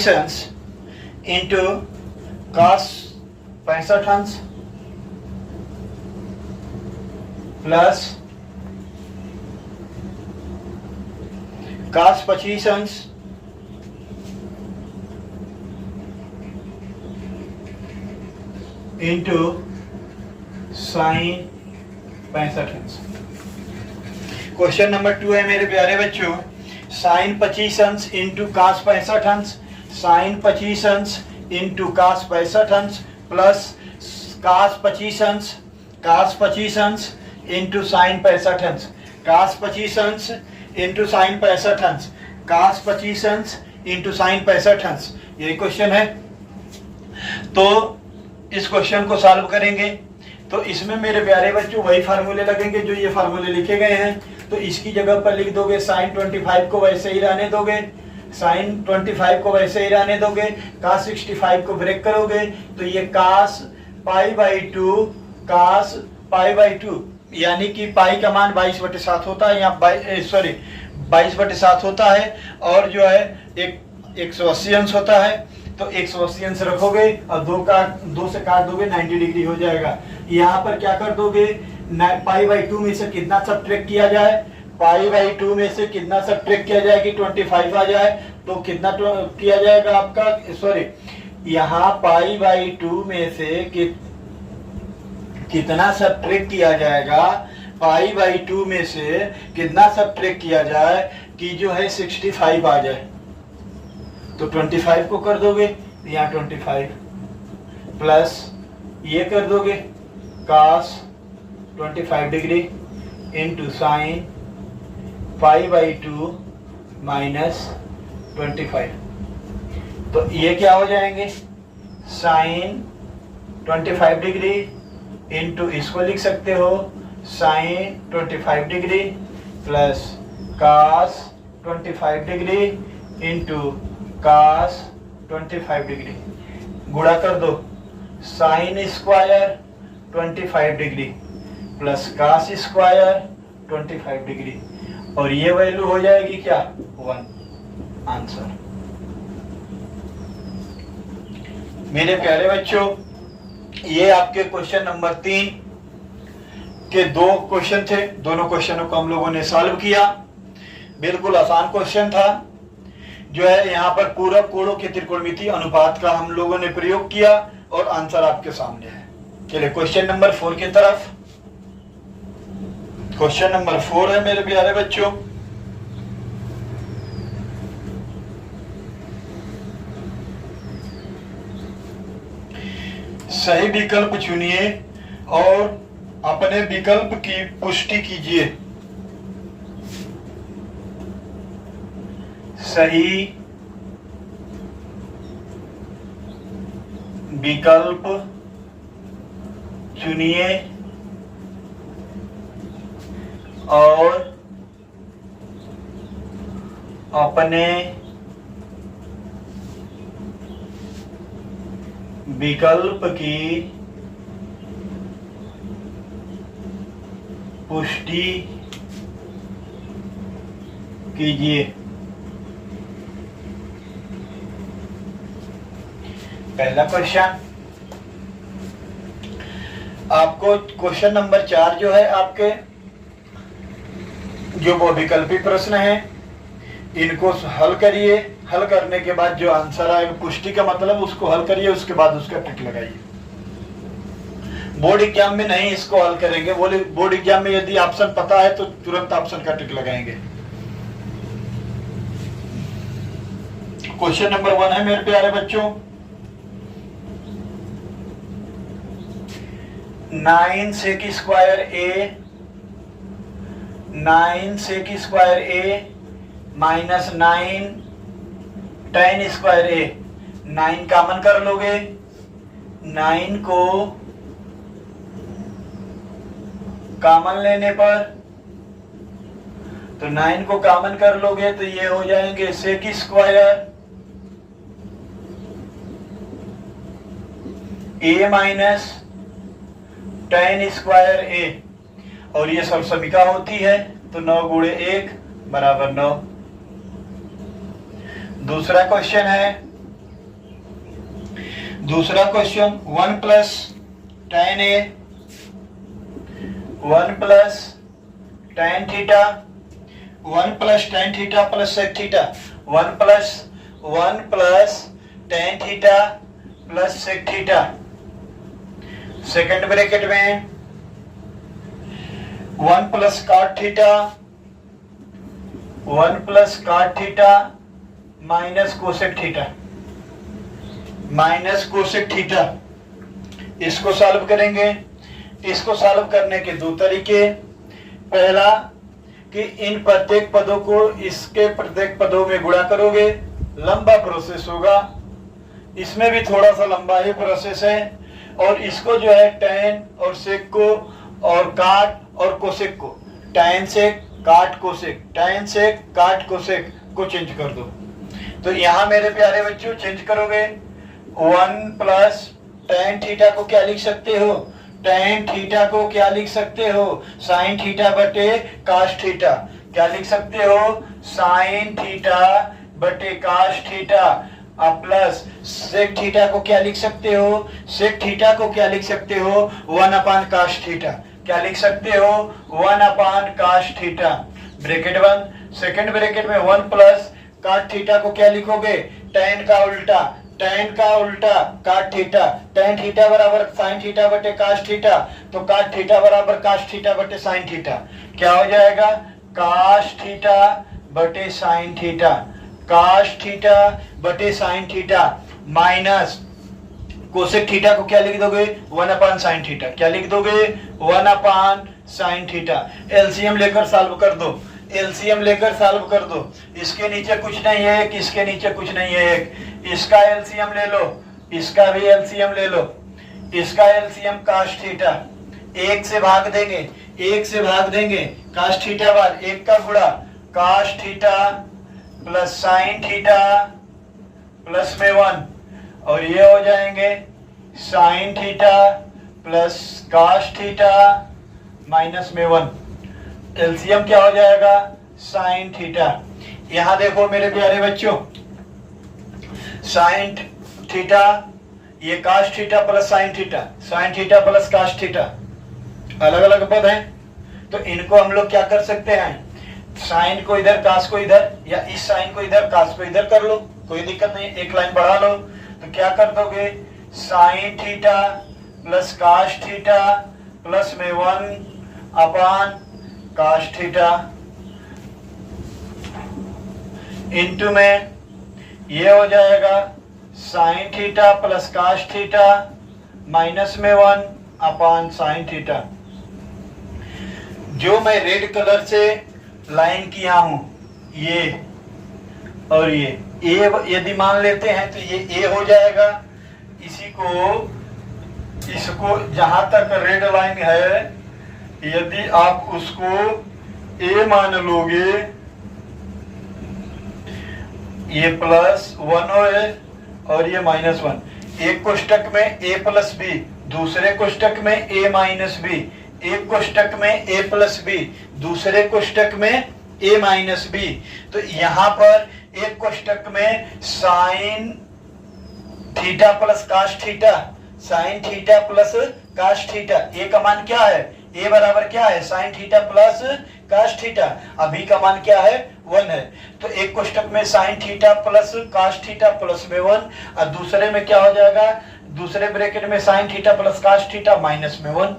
अंश इंटू कॉस 65 अंश प्लस कॉस 25 अंश इंटू साइन 65 अंश। क्वेश्चन नंबर 2 है मेरे प्यारे बच्चों, साइन 25 अंश इंटू कॉस 65 अंश, साइन 25 अंश इंटू कॉस 65 अंश प्लस कॉस 25 अंश इंटू साइन 65 अंश, कॉस 25 अंश इंटू साइन 65 अंश, कॉस 25 अंश इंटू साइन 65 अंश। यही क्वेश्चन है। तो इस क्वेश्चन को सॉल्व करेंगे तो इसमें मेरे प्यारे बच्चों वही फार्मूले लगेंगे जो ये फार्मूले लिखे गए हैं। तो इसकी जगह पर लिख दोगे साइन 25 को वैसे ही रहने दोगे, साइन 25 को वैसे ही रहने दोगे, cos 65 को ब्रेक करोगे तो ये cos π/2 यानी कि पाई का मान 22/7 होता है, यहाँ 22/7 होता है और जो है एक 180 अंश होता है। तो 180 अंश रखोगे और 2 से काट दोगे 90 डिग्री हो जाएगा। यहाँ पर क्या कर दोगे, π/2 में से कितना सब्ट्रैक्ट किया जाए, π/2 में से कितना सब्ट्रैक्ट किया जाए कि 25 आ जाए, तो कितना किया जाएगा आपका, सॉरी यहाँ π/2 में से कितना सब्ट्रैक्ट किया जाएगा, π/2 में से कितना सब्ट्रैक्ट किया जाए कि जो है 65 आ जाए। तो 25 को कर दोगे यहाँ 25 प्लस ये कर दोगे cos 25 degree into sine π/2 minus 25। तो ये क्या हो जाएंगे, साइन 25 डिग्री इंटू इसको लिख सकते हो sine 25 degree plus cos 25 degree into cos 25 degree, गुणा कर दो। Sine square 25 degree plus cos square 25 degree, और ये वैल्यू हो जाएगी क्या 1। आंसर। मेरे प्यारे बच्चों, ये आपके क्वेश्चन नंबर 3 के 2 क्वेश्चन थे। दोनों क्वेश्चनों को हम लोगों ने सॉल्व किया। बिल्कुल आसान क्वेश्चन था। जो है यहाँ पर पूरक कोणों के त्रिकोणमितीय अनुपात का हम लोगों ने प्रयोग किया और आंसर आपके सामने है। चलिए क्वेश्चन नंबर 4 की तरफ। क्वेश्चन नंबर 4 है मेरे प्यारे बच्चों, सही विकल्प चुनिए और अपने विकल्प की पुष्टि कीजिए। सही विकल्प चुनिए और अपने विकल्प की पुष्टि कीजिए। पहला क्वेश्चन आपको, क्वेश्चन नंबर 4 जो है आपके, जो वो विकल्पी प्रश्न है, इनको हल करिए। हल करने के बाद जो आंसर आएगा, पुष्टि का मतलब उसको हल करिए, उसके बाद उसका टिक लगाइए। बोर्ड एग्जाम में नहीं इसको हल करेंगे, बोर्ड एग्जाम में यदि ऑप्शन पता है तो तुरंत ऑप्शन का टिक लगाएंगे। क्वेश्चन नंबर 1 है मेरे प्यारे बच्चों, 9 सेक स्क्वायर ए 9 सेक स्क्वायर ए माइनस 9 tan स्क्वायर ए। 9 कॉमन कर लोगे, 9 को कॉमन लेने पर, तो 9 को कॉमन कर लोगे तो ये हो जाएंगे सेक स्क्वायर ए माइनस tan स्क्वायर ए, और ये सब समीका होती है तो 9 गुणे 1 बराबर 9। दूसरा क्वेश्चन है, दूसरा क्वेश्चन 1 प्लस tan ए 1 plus tan theta 1 plus tan theta plus sec theta 1 plus tan theta plus sec theta. Second bracket में 1 plus cot theta 1 plus cot theta minus cosec theta minus cosec theta. इसको solve करेंगे। इसको solve करने के 2 तरीके। पहला कि इन प्रत्येक पदों को इसके प्रत्येक पदों में गुणा करोगे, लंबा प्रोसेस होगा। इसमें भी थोड़ा सा लंबा ही प्रोसेस है। और इसको जो है tan और sec को और cot और कोसेक को, tan sec cot cosec, tan sec cot cosec को चेंज कर दो। तो यहाँ मेरे प्यारे बच्चों चेंज करोगे, 1 प्लस tan थीटा को क्या लिख सकते हो, tan थीटा को क्या लिख सकते हो, sin थीटा बटे cos थीटा। क्या लिख सकते हो, sin थीटा बटे cos थीटा। अब प्लस sec थीटा को क्या लिख सकते हो, sec थीटा को क्या लिख सकते हो, 1 अपान cos थीटा। क्या लिख सकते हो, 1 अपान cos थीटा। ब्रैकेट बंद। सेकंड ब्रैकेट में 1 प्लस cot थीटा को क्या लिखोगे, tan का उल्टा, tan का उल्टा cot थीटा। tan थीटा बराबर sin थीटा बटे cos थीटा, तो cot थीटा बराबर cos थीटा बटे sin थीटा। क्या हो जाएगा, cos थीटा बटे sin थीटा, cos थीटा बटे sin theta minus cosec theta को क्या लिख दोगे, 1 अपान sin थीटा। क्या लिख दोगे, 1 अपान sin थीटा। एलसीएम लेकर सॉल्व कर दो, एलसीएम लेकर सॉल्व कर दो। इसके नीचे कुछ नहीं है, इसके नीचे कुछ नहीं है, एक इसका एलसीएम ले लो, इसका भी एलसीएम ले लो। इसका एलसीएम cos थीटा 1 से भाग देंगे, एक से भाग देंगे, cos थीटा बार एक का गुणा cos theta plus sin theta plus में 1, और ये हो जाएंगे sin theta plus cos theta minus में 1। एलसीएम क्या हो जाएगा? sin theta. यहां देखो मेरे प्यारे बच्चों, sin थीटा, ये cos theta plus sin theta plus cos theta अलग अलग पद हैं, तो इनको हम लोग क्या कर सकते हैं, साइन को इधर cos को इधर, या इस साइन को इधर cos को इधर कर लो, कोई दिक्कत नहीं, एक लाइन बढ़ा लो। तो क्या कर दोगे, sin theta plus cos theta plus में 1 अपान cos थीटा इंटू में ये हो जाएगा sin theta plus cos theta minus में 1 अपान sin थीटा। जो मैं रेड कलर से लाइन किया हूं, ये और ये ए यदि मान लेते हैं तो ये ए हो जाएगा। इसी को, इसको जहां तक रेड लाइन है, यदि आप उसको ए मान लोगे, ये प्लस 1 हो और ये माइनस 1। एक कोष्टक में ए प्लस बी, दूसरे कोष्टक में ए माइनस बी, एक कोष्टक में a प्लस बी, दूसरे कोष्टक में a माइनस बी। तो यहां पर एक कोष्टक में sine theta plus cos theta, sine theta plus cos theta, A का मान क्या है, a बराबर क्या है, sine theta plus cos theta, अभी का मान क्या है, 1 है। तो एक कोष्टक में sine theta plus cos theta plus में 1, और दूसरे में क्या हो जाएगा, दूसरे ब्रैकेट में sine theta plus cos theta minus में 1।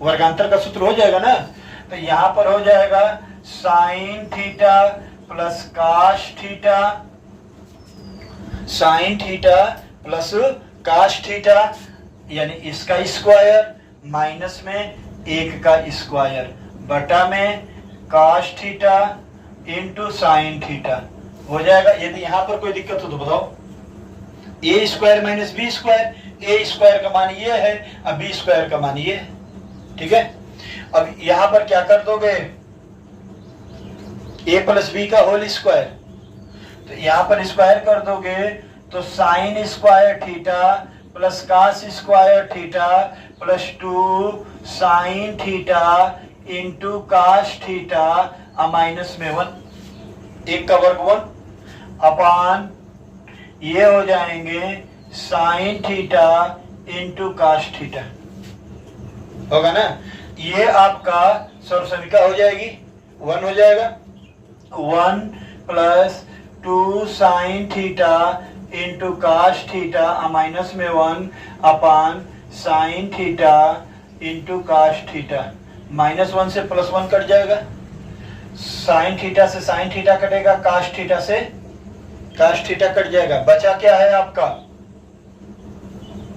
वर्गांतर का सूत्र हो जाएगा ना। तो यहां पर हो जाएगा sign theta plus cos theta, sine theta plus cos theta, यानी इसका स्क्वायर माइनस में 1 का स्क्वायर बटा में cos theta into sine theta हो जाएगा। यदि यहां पर कोई दिक्कत हो तो बताओ। ए स्क्वायर माइनस बी स्क्वायर, ए स्क्वायर का मान ये है, अब बी स्क्वायर का मान ये है, ठीक है। अब यहां पर क्या कर दोगे, a प्लस बी का होल स्क्वायर, तो यहां पर स्क्वायर कर दोगे तो sign square theta plus cos square theta plus 2 sign theta into cos theta minus में 1, 1 का वर्ग 1 अपान ये हो जाएंगे sign theta into cos theta, होगा ना। ये आपका सर्वसमीका हो जाएगी, 1 हो जाएगा, 1 plus 2 sign theta into cos theta minus में 1 अपान sign theta into cos theta, minus 1 से प्लस 1 कट जाएगा, साइन थीटा से साइन थीटा कटेगा, cos थीटा से cos थीटा कट जाएगा, बचा क्या है आपका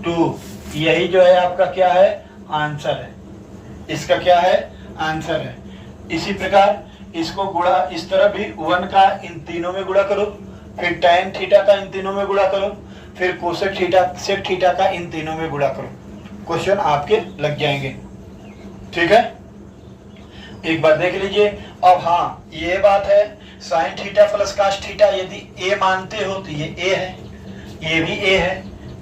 2। यही जो है आपका क्या है, आंसर है, इसका क्या है, आंसर है। इसी प्रकार इसको गुणा, इस तरह भी 1 का इन तीनों में गुणा करो, फिर tan थीटा का इन तीनों में गुणा करो, फिर कोसेक थीटा सेक थीटा का इन तीनों में गुणा करो, क्वेश्चन आपके लग जाएंगे, ठीक है। एक बार देख लीजिए। अब हाँ, ये बात है, sine theta plus cos theta यदि a मानते हो तो ये a है, ये भी a है,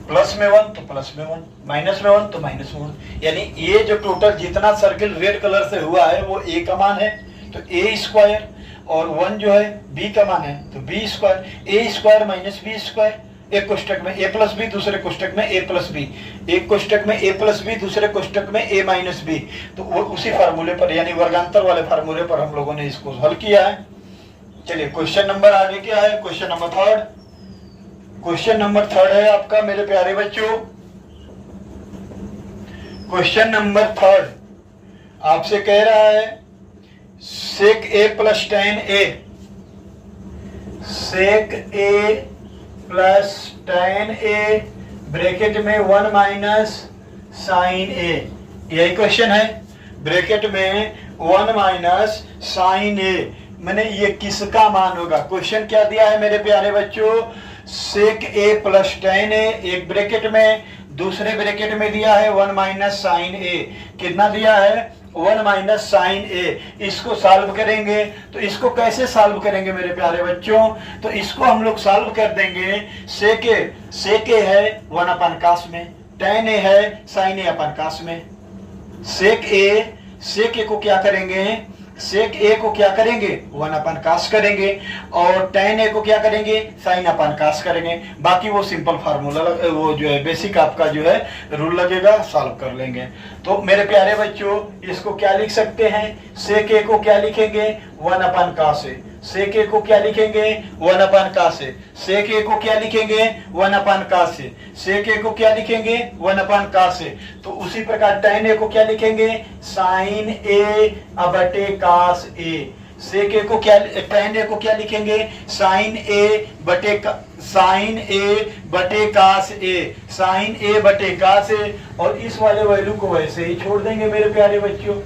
प्लस में 1 तो प्लस में 1, माइनस में 1 तो माइनस में 1, यानी ये जो टोटल जितना सर्किल रेड कलर से हुआ है वो a का मान है, तो a स्क्वायर, और 1 जो है b का मान है तो b square, a square minus b square, एक कोष्टक में a प्लस बी, दूसरे कोष्टक में a प्लस बी, एक कोष्टक में a प्लस बी, दूसरे कोष्टक में a माइनस बी। तो वो उसी फार्मूले पर, यानी वर्गांतर वाले फार्मूले पर हम लोगों ने इसको हल किया है। चलिए क्वेश्चन नंबर आगे क्या है, क्वेश्चन नंबर 3। क्वेश्चन नंबर 3 है आपका मेरे प्यारे बच्चों, क्वेश्चन नंबर 3 आपसे कह रहा है sec a plus tan a, sec a plus tan a bracket में 1 माइनस साइन a, यही क्वेश्चन है। ब्रैकेट में 1 माइनस साइन a, मैंने ये किसका मान होगा। क्वेश्चन क्या दिया है मेरे प्यारे बच्चों, सेक a प्लस tan a, एक ब्रैकेट में, दूसरे ब्रैकेट में दिया है 1 माइनस साइन a, कितना दिया है 1 माइनस साइन ए, इसको सॉल्व करेंगे। तो इसको कैसे सॉल्व करेंगे मेरे प्यारे बच्चों? तो इसको हम लोग सॉल्व कर देंगे। सेक ए है 1 अपन कास में, tan ए है साइन ए अपन कास में। सेक ए को क्या करेंगे? सेक ए को क्या करेंगे? 1 अपन कास करेंगे, और tan ए को क्या करेंगे? साइन अपन कास करेंगे। बाकी वो सिंपल फार्मूला वो जो है बेसिक आपका जो है रूल लगेगा, सॉल्व कर लेंगे। तो मेरे प्यारे बच्चों इसको क्या लिख सकते हैं? सेक ए को क्या लिखेंगे? 1 अपन कास ए। सेक ए को क्या लिखेंगे? 1 अपन कास ए। सेक ए को क्या लिखेंगे? 1 अपन कास ए। सेक ए को क्या लिखेंगे? 1 अपन कास ए। तो उसी प्रकार tan ए को क्या लिखेंगे? साइन ए बटे कास ए। सेक ए को क्या, tan ए को क्या लिखेंगे? साइन ए बटे कास ए। साइन ए बटे कास ए। और इस वाले वैल्यू को वैसे ही छोड़ देंगे मेरे प्यारे बच्चों,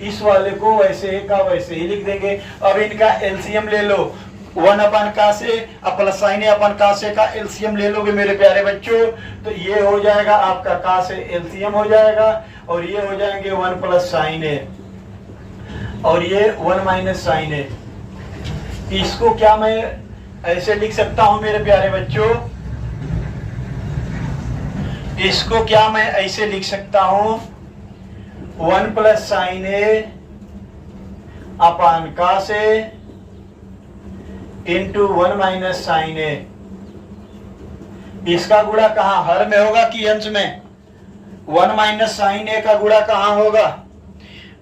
इस वाले को वैसे का वैसे ही लिख देंगे। अब इनका एलसीएम ले लो, 1 अपन कास ए प्लस साइन ए अपन कास ए का एलसीएम ले लोगे मेरे प्यारे बच्चों, तो ये हो जाएगा आपका कास ए एलसीएम हो जाएगा, और ये हो जाएंगे 1 प्लस साइन ए, और ये 1 माइनस साइन ए। इसको क्या मैं ऐसे लिख सकता हूं मेरे प्यारे बच्चों? इसको क्या मैं ऐसे लिख सकता हूं? 1 प्लस साइन ए अपान कास ए इंटू 1 माइनस साइन ए। इसका गुणा कहां, हर में होगा कि अंश में? 1 माइनस साइन ए का गुणा कहां होगा?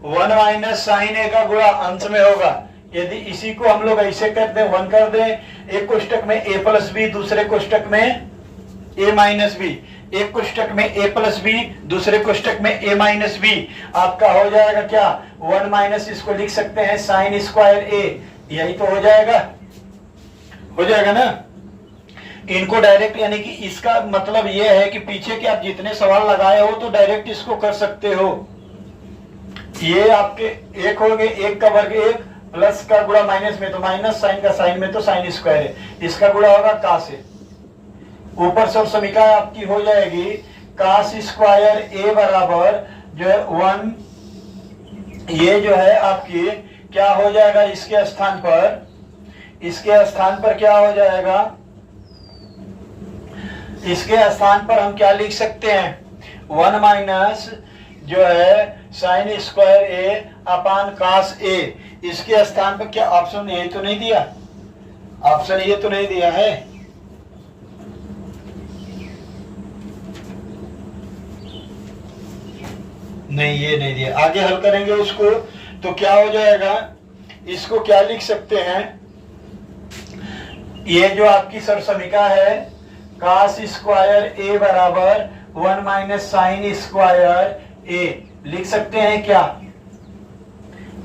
1 माइनस साइन ए का गुणा अंश में होगा। यदि इसी को हम लोग ऐसे कर दें, 1 कर दें, एक कोष्टक में a प्लस बी, दूसरे कोष्टक में a माइनस बी, एक कोष्टक में a प्लस बी, दूसरे कोष्टक में a माइनस बी, आपका हो जाएगा क्या? 1 माइनस इसको लिख सकते हैं साइन स्क्वायर a, यही तो हो जाएगा ना। इनको डायरेक्ट, यानी कि इसका मतलब यह है कि पीछे के आप जितने सवाल लगाए हो तो डायरेक्ट इसको कर सकते हो। ये आपके एक हो गए, 1 का वर्ग 1 प्लस का गुणा माइनस में तो माइनस, साइन का साइन में तो साइन स्क्वायर है, इसका गुणा होगा कास ए। ऊपर सब समीकरण आपकी हो जाएगी कास स्क्वायर ए बराबर जो है 1, ये जो है आपकी क्या हो जाएगा? इसके स्थान पर क्या हो जाएगा? इसके स्थान पर हम क्या लिख सकते हैं? 1 माइनस जो है साइन स्क्वायर ए अपान कास ए। इसके स्थान पर क्या ऑप्शन ये तो नहीं दिया? ऑप्शन ये तो नहीं दिया है? नहीं, ये नहीं दिया। आगे हल करेंगे उसको, तो क्या हो जाएगा? इसको क्या लिख सकते हैं? ये जो आपकी सरसमिका है कास स्क्वायर ए बराबर 1 माइनस साइन स्क्वायर ए, लिख सकते हैं क्या?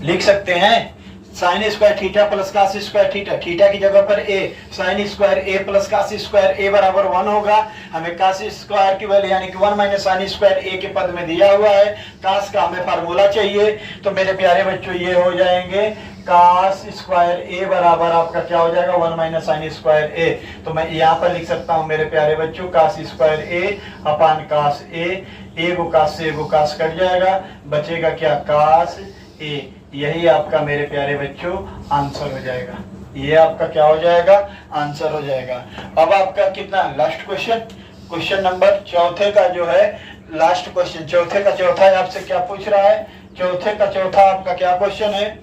लिख सकते हैं sine square theta plus cos square theta, theta की जगह पर ए, sine square a plus cos square a बराबर 1 होगा। हमें कास स्क्वायर की वैल्यू यानी कि 1 माइनस साइन स्क्वायर ए के पद में दिया हुआ है, कास का हमें फार्मूला चाहिए। तो मेरे प्यारे बच्चों ये हो जाएंगे कास स्क्वायर ए बराबर आपका क्या हो जाएगा? 1 माइनस साइन स्क्वायर ए। तो मैं यहाँ पर लिख सकता हूँ मेरे प्यारे बच्चों कास स्क्वायर ए अपान कास ए, गो कास से गो कास कट जाएगा, बचेगा क्या? कास ए। यही आपका मेरे प्यारे बच्चों आंसर हो जाएगा। ये आपका क्या हो जाएगा? आंसर हो जाएगा। अब आपका कितना लास्ट क्वेश्चन नंबर चौथे का जो है लास्ट क्वेश्चन, चौथे का चौथा आपसे क्या पूछ रहा है? चौथे का चौथा आपका क्या क्वेश्चन है?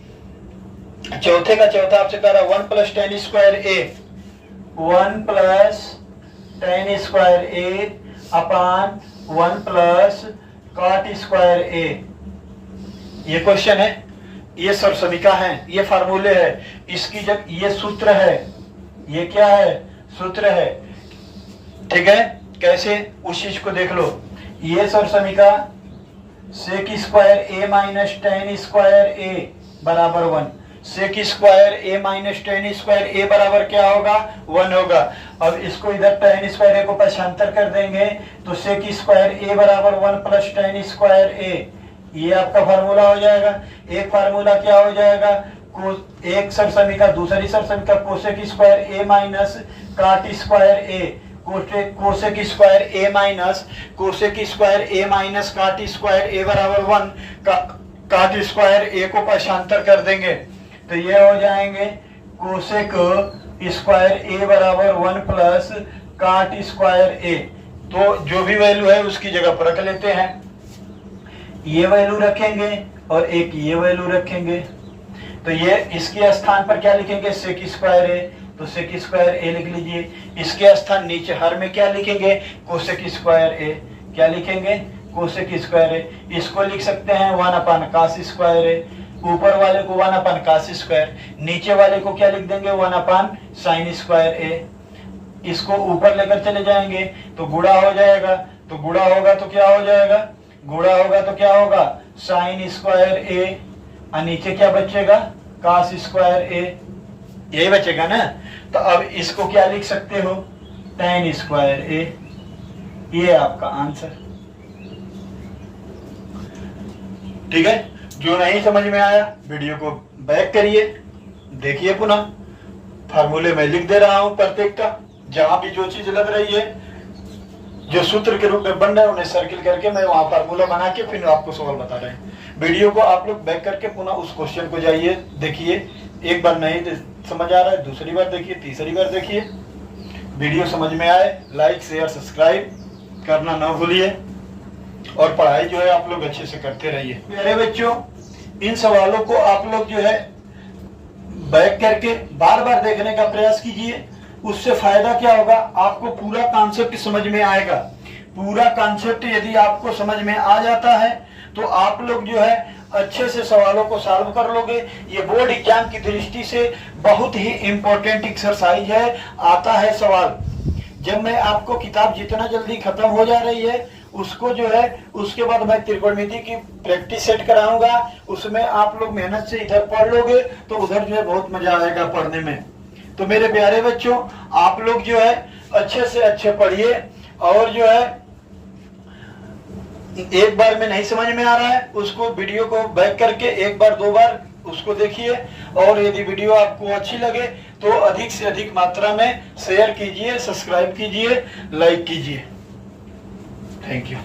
चौथे का चौथा आपसे कह रहा है 1 प्लस टेन स्क्वायर ए, 1 प्लस टेन स्क्वायर ए अपान 1 प्लस कॉट स्क्वायर ए। ये क्वेश्चन है, ये सरसमिका है, ये फार्मूले है, इसकी जब ये सूत्र है, ये क्या है? सूत्र है, ठीक है? कैसे? उस चीज को देख लो। ये सरसमिका sec square A minus tan square a बराबर 1, sec square A minus tan square a बराबर क्या होगा? 1 होगा। अब इसको इधर टेन स्क्वायर ए को पक्षांतर कर देंगे तो सेक स्क्वायर ए बराबर 1 प्लस टेन स्क्वायर ए, ये आपका फार्मूला हो जाएगा। एक फार्मूला क्या हो जाएगा? एक सरसमिका, दूसरी सरसमिका कोसेक स्क्वायर ए माइनस काट स्क्वायर ए, कोसेक स्क्वायर ए माइनस काट स्क्वायर ए बराबर 1, काट स्क्वायर ए को पक्षांतर कर देंगे तो ये हो जाएंगे कोसेक स्क्वायर ए बराबर 1 प्लस काट स्क्वायर ए। तो जो भी वैल्यू है उसकी जगह पर रख लेते हैं, ये वैल्यू रखेंगे और एक ये वैल्यू रखेंगे। तो ये इसके स्थान पर क्या लिखेंगे, सेक स्क्वायर ए, तो सेक स्क्वायर ए लिख लीजिए। इसके स्थान नीचे हर में क्या लिखेंगे, कोसेक स्क्वायर ए। क्या लिखेंगे, कोसेक स्क्वायर ए। इसको लिख सकते हैं 1 कास स्क्वायर ए। ऊपर वाले को 1 कास स्क्वायर, नीचे वाले को क्या लिख देंगे 1 साइन स्क्वायर ए। इसको ऊपर लेकर चले जाएंगे तो गुणा हो जाएगा, तो गुणा होगा तो क्या हो जाएगा, गुणा होगा तो क्या होगा साइन स्क्वायर ए, और नीचे क्या बचेगा कास स्क्वायर ए, यही बचेगा ना। तो अब इसको क्या लिख सकते हो, tan स्क्वायर ए। ये आपका आंसर। ठीक है, जो नहीं समझ में आया वीडियो को बैक करिए, देखिए पुनः। फार्मूले में लिख दे रहा हूं प्रत्येक का, जहां भी जो चीज लग रही है, जो सूत्र के रूप में बन रहा है उन्हें सर्किल करके मैं वहां फार्मूला बना के फिर आपको सवाल बता रहे हैं। वीडियो को आप लोग बैक करके पुनः उस क्वेश्चन को जाइए, देखिए। एक बार नहीं समझ आ रहा है, दूसरी बार देखिए, तीसरी बार देखिए। वीडियो समझ में आए लाइक शेयर सब्सक्राइब करना ना भूलिए, और पढ़ाई जो है आप लोग अच्छे से करते रहिए। मेरे बच्चों, इन सवालों को आप लोग जो है बैक करके बार बार देखने का प्रयास कीजिए। उससे फायदा क्या होगा, आपको पूरा कॉन्सेप्ट समझ में आएगा। पूरा कॉन्सेप्ट यदि आपको समझ में आ जाता है तो आप लोग जो है अच्छे से सवालों को सॉल्व कर लोगे। ये बोर्ड एग्जाम की दृष्टि से बहुत ही इंपॉर्टेंट एक्सरसाइज है। आता है सवाल, जब मैं आपको किताब जितना जल्दी खत्म हो जा रही है उसको जो है, उसके बाद मैं त्रिकोणमिति की प्रैक्टिस सेट कराऊंगा, उसमें आप लोग मेहनत से इधर पढ़ लोगे तो उधर जो है बहुत मजा आएगा पढ़ने में। तो मेरे प्यारे बच्चों, आप लोग जो है अच्छे से अच्छे पढ़िए, और जो है एक बार में नहीं समझ में आ रहा है उसको वीडियो को बैक करके एक बार दो बार उसको देखिए, और यदि वीडियो आपको अच्छी लगे तो अधिक से अधिक मात्रा में शेयर कीजिए, सब्सक्राइब कीजिए, लाइक कीजिए। Thank you.